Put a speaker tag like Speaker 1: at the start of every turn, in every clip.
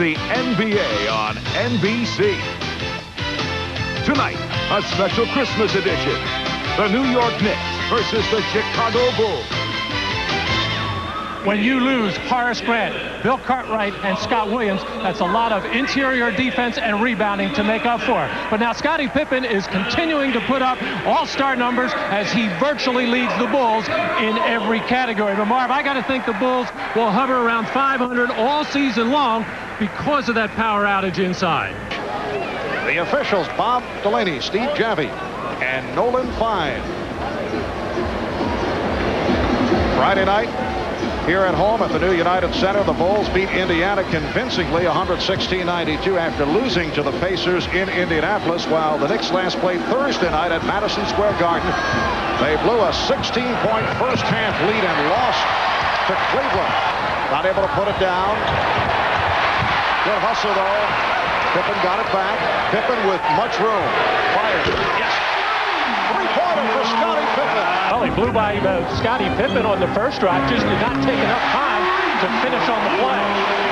Speaker 1: the NBA on NBC. Tonight, a special Christmas edition. The New York Knicks versus the Chicago Bulls.
Speaker 2: When you lose Horace Grant, Bill Cartwright, and Scott Williams, that's a lot of interior defense and rebounding to make up for. But now Scottie Pippen is continuing to put up all-star numbers as he virtually leads the Bulls in every category. But Marv, I got to think the Bulls will hover around 500 all season long because of that power outage inside.
Speaker 3: The officials, Bob Delaney, Steve Javie, and Nolan Fine. Friday night, here at home at the new United Center, the Bulls beat Indiana convincingly 116-92 after losing to the Pacers in Indianapolis, while the Knicks last played Thursday night at Madison Square Garden. They blew a 16-point first-half lead and lost to Cleveland. Not able to put it down. Good hustle, though. Pippen got it back. Pippen with much room. Fires. Yes. Three-pointer for Scottie Pippen.
Speaker 2: Well, he blew by Scottie Pippen on the first drive, just did not take enough time to finish on the play.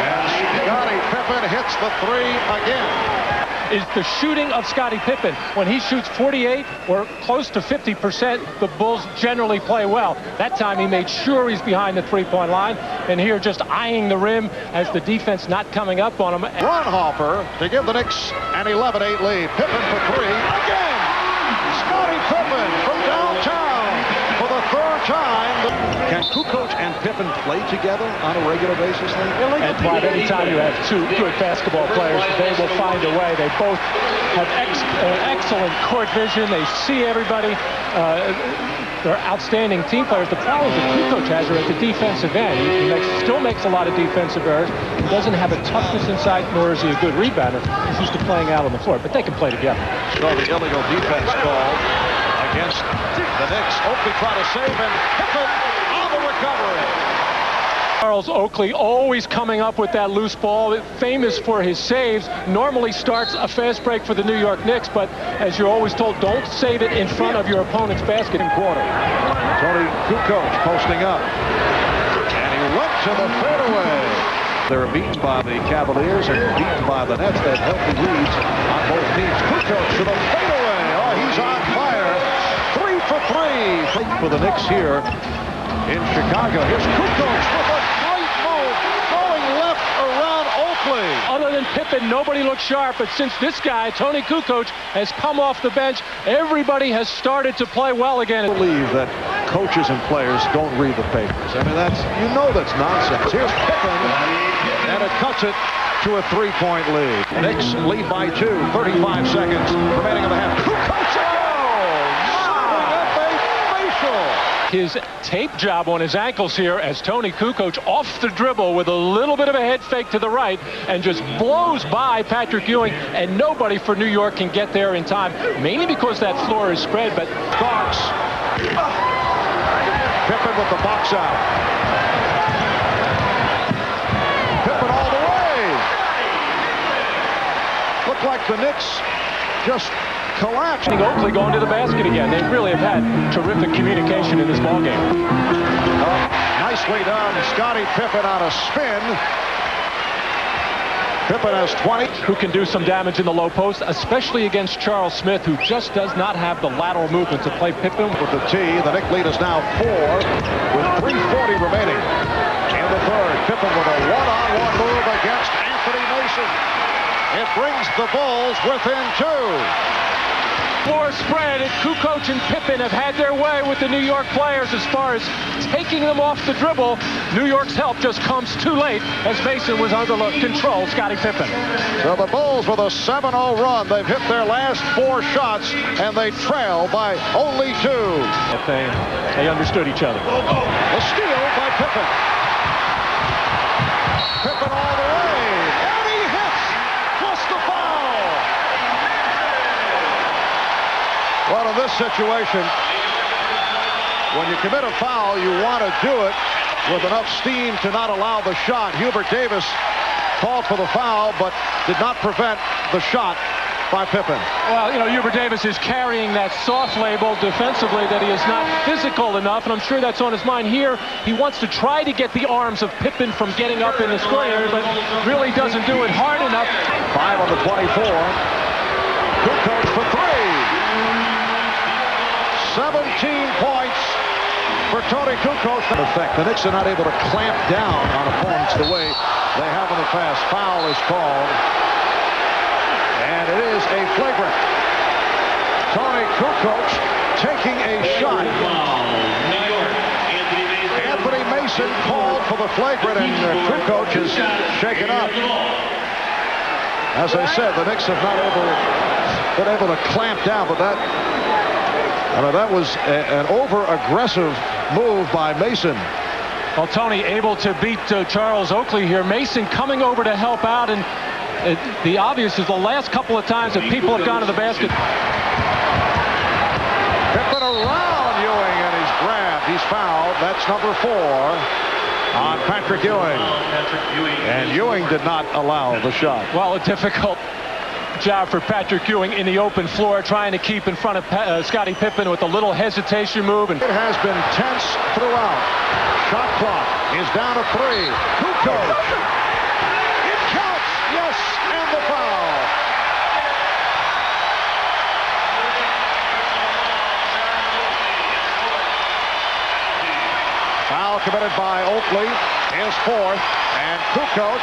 Speaker 3: And Scottie Pippen hits the three again.
Speaker 2: Is the shooting of Scottie Pippen. When he shoots 48 or close to 50%, the Bulls generally play well. That time he made sure he's behind the three-point line, and here just eyeing the rim as the defense not coming up on him.
Speaker 3: Ronhofer to give the Knicks an 11-8 lead. Pippen for three again. Scottie Pippen from downtown for the third time. Can Kukoc and Pippen play together on a regular basis?
Speaker 2: And Bob, anytime you have two good basketball players, they will find a way. They both have excellent court vision. They see everybody. They're outstanding team players. The problems that Kukoc has are at the defensive end. He still makes a lot of defensive errors. He doesn't have a toughness inside, nor is he a good rebounder. He's used to playing out on the floor, but they can play together.
Speaker 3: So the illegal defense call against the Knicks. Oakley trying to save, and Pippen on the recovery.
Speaker 2: Charles Oakley always coming up with that loose ball, famous for his saves. Normally starts a fast break for the New York Knicks, but as you're always told, don't save it in front of your opponent's basket.
Speaker 3: Quarter. Toni Kukoc posting up, and he went to the fadeaway. They were beaten by the Cavaliers and beaten by the Nets. They have healthy leads on both teams. Kukoc to the fadeaway. Oh, he's on fire. 3 for 3 for the Knicks here in Chicago. Here's Kukoc with a great move, going left around Oakley.
Speaker 2: Other than Pippen, nobody looks sharp, but since this guy, Toni Kukoc, has come off the bench, everybody has started to play well again.
Speaker 3: I believe that coaches and players don't read the papers. I mean, that's nonsense. Here's Pippen, and it cuts it to a three-point lead. Knicks lead by 2, 35 seconds remaining in the half. Kukoc, serving up a facial.
Speaker 2: His tape job on his ankles here as Toni Kukoc off the dribble with a little bit of a head fake to the right and just blows by Patrick Ewing, and nobody for New York can get there in time, mainly because that floor is spread. But
Speaker 3: Fox. Pippen with the box out. Pippen all the way. Looked like the Knicks just collapsed.
Speaker 2: Oakley going to the basket again. They really have had terrific communication in this ballgame.
Speaker 3: Nicely done. Scottie Pippen on a spin. Pippen has 20.
Speaker 2: Who can do some damage in the low post, especially against Charles Smith, who just does not have the lateral movement to play Pippen.
Speaker 3: With the tee, the Knicks lead is now 4 with 3:40 remaining in the third. Pippen with a one-on-one move against Anthony Mason. It brings the Bulls within 2.
Speaker 2: Floor spread, and Kukoc and Pippen have had their way with the New York players as far as taking them off the dribble. New York's help just comes too late as Mason was under control. Scottie Pippen.
Speaker 3: So the Bulls with a 7-0 run. They've hit their last 4 shots, and they trail by only 2.
Speaker 2: If they understood each other.
Speaker 3: The steal by Pippen. Pippen all the way, and he hits, plus the foul. Well, in this situation, when you commit a foul, you want to do it with enough steam to not allow the shot. Hubert Davis called for the foul, but did not prevent the shot by Pippen.
Speaker 2: Well, you know, Hubert Davis is carrying that soft label defensively, that he is not physical enough, and I'm sure that's on his mind here. He wants to try to get the arms of Pippen from getting up in the scoring area, but really doesn't do it hard enough.
Speaker 3: 5 on the 24. Kukoc for 3. 17 points for Toni Kukoc. In effect, the Knicks are not able to clamp down on opponents the way they have in the past. Foul is called, and it is a flagrant. Toni Kukoc taking a shot. Anthony Mason called for the flagrant, and Kukoc is shaken up. As I said, the Knicks have not been able to clamp down, but that was an over-aggressive move by Mason.
Speaker 2: Well, Tony able to beat Charles Oakley here. Mason coming over to help out, and the obvious is the last couple of times that people have gone to the basket.
Speaker 3: Pippen around Ewing, and he's grabbed. He's fouled. That's number 4 on Patrick Ewing. And Ewing did not allow the shot.
Speaker 2: Well, a difficult job for Patrick Ewing in the open floor, trying to keep in front of Scottie Pippen with a little hesitation move. And
Speaker 3: it has been tense throughout. Shot clock is down to 3. Kukoc. It counts. Yes, and the foul. Foul committed by Oakley is 4th, and Kukoc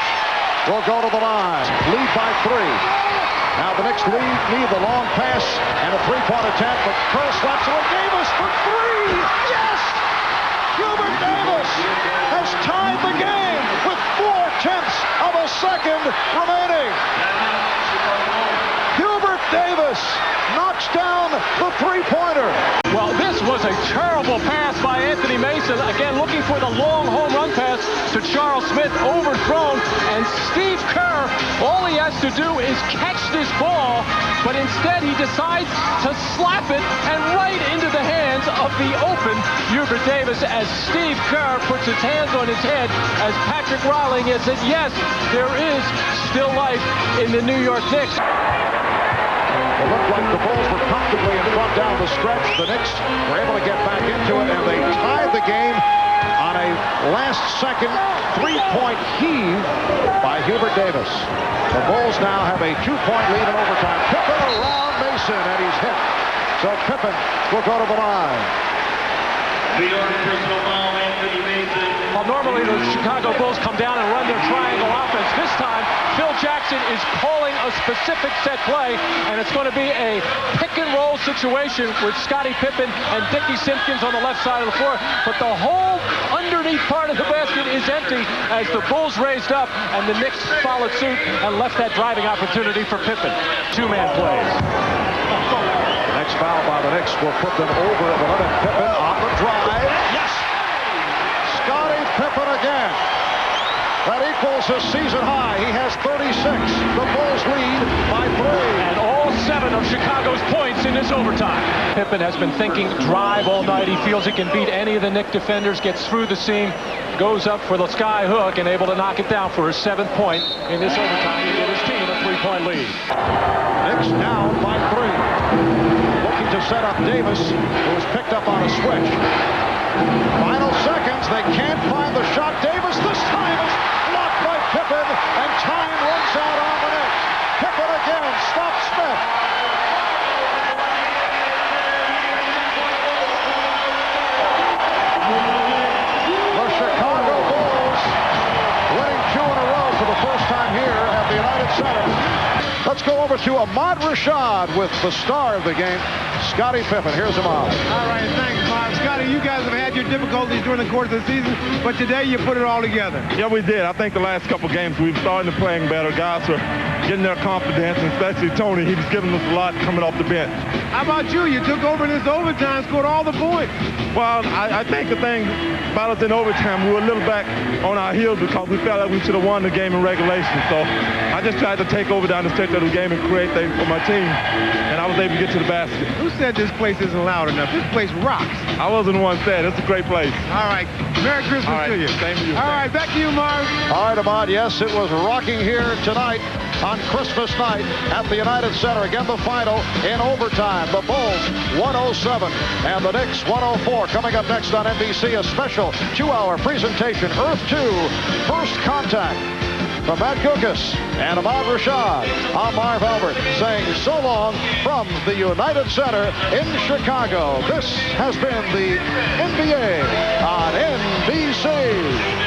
Speaker 3: will go to the line. Lead by 3. Now the Knicks need the long pass and a 3-point attempt, but Kerr slaps away. Davis for 3. Yes! Hubert Davis has tied the game with 4/10 of a second remaining. Hubert Davis knocks down the 3-pointer.
Speaker 2: Well, this was a terrible pass by Anthony Mason. Again, looking for the long home run pass to Charles Smith, overthrown, and Steve Kerr, all he has to do is catch this ball, but instead he decides to slap it and right into the hands of the open Hubert Davis as Steve Kerr puts his hands on his head as Patrick Riley has said, yes, there is still life in the New York Knicks.
Speaker 3: It looked like the Bulls were comfortably in front down the stretch. The Knicks were able to get back into it, and they tied the game on a last-second 3-point heave by Hubert Davis. The Bulls now have a 2-point lead in overtime. Pippen around Mason, and he's hit. So Pippen will go to the line.
Speaker 4: New York personal foul, Anthony Mason.
Speaker 2: Well, normally the Chicago Bulls come down and run their triangle offense. This time, Phil Jackson is calling a specific set play, and it's going to be a pick-and-roll situation with Scottie Pippen and Dickie Simpkins on the left side of the floor. But the whole underneath part of the basket is empty as the Bulls raised up, and the Knicks followed suit and left that driving opportunity for Pippen. 2-man plays.
Speaker 3: The next foul by the Knicks will put them over the limit. Pippen on the drive. Yes! Scottie Pippen again. That equals his season high. He has 36. The Bulls lead by 3.
Speaker 2: And all 7 of Chicago's points in this overtime. Pippen has been thinking drive all night. He feels he can beat any of the Knick defenders, gets through the seam, goes up for the sky hook, and able to knock it down for his 7th point in this overtime to give his team a 3-point lead.
Speaker 3: Knicks down by 3. Looking to set up Davis, who was picked up on a switch. Final seconds, they can't find the shot. Davis this time is blocked by Pippen, and time runs out on the Knicks. Pippen again stops Smith. The Chicago Bulls winning 2 in a row for the first time here at the United Center. Let's go over to Ahmad Rashad with the star of the game, Scottie Pippen. Here's Ahmad.
Speaker 5: All right, thanks, Bob. Scottie, you guys have had your difficulties during the course of the season, but today you put it all together.
Speaker 6: Yeah, we did. I think the last couple games we've started playing better. Guys are getting their confidence, and especially Tony. He was giving us a lot coming off the bench.
Speaker 5: How about you? You took over in this overtime, scored all the points.
Speaker 6: Well, I think the thing about us in overtime, we were a little back on our heels because we felt like we should have won the game in regulation. So I just tried to take over down the stretch of the game and create things for my team, and I was able to get to the basket.
Speaker 5: Who said this place isn't loud enough? This place rocks.
Speaker 6: I wasn't the one said. It's a great place.
Speaker 5: All right. Merry Christmas to you.
Speaker 6: Same to you.
Speaker 5: All right, back to you, Marv.
Speaker 3: All right, Ahmad, yes, it was rocking here tonight. on Christmas night at the United Center. Again, the final in overtime. The Bulls 107 and the Knicks 104. Coming up next on NBC, a special 2-hour presentation, Earth 2, First Contact. From Matt Kukoc and Ahmad Rashad, I'm Marv Albert saying so long from the United Center in Chicago. This has been the NBA on NBC.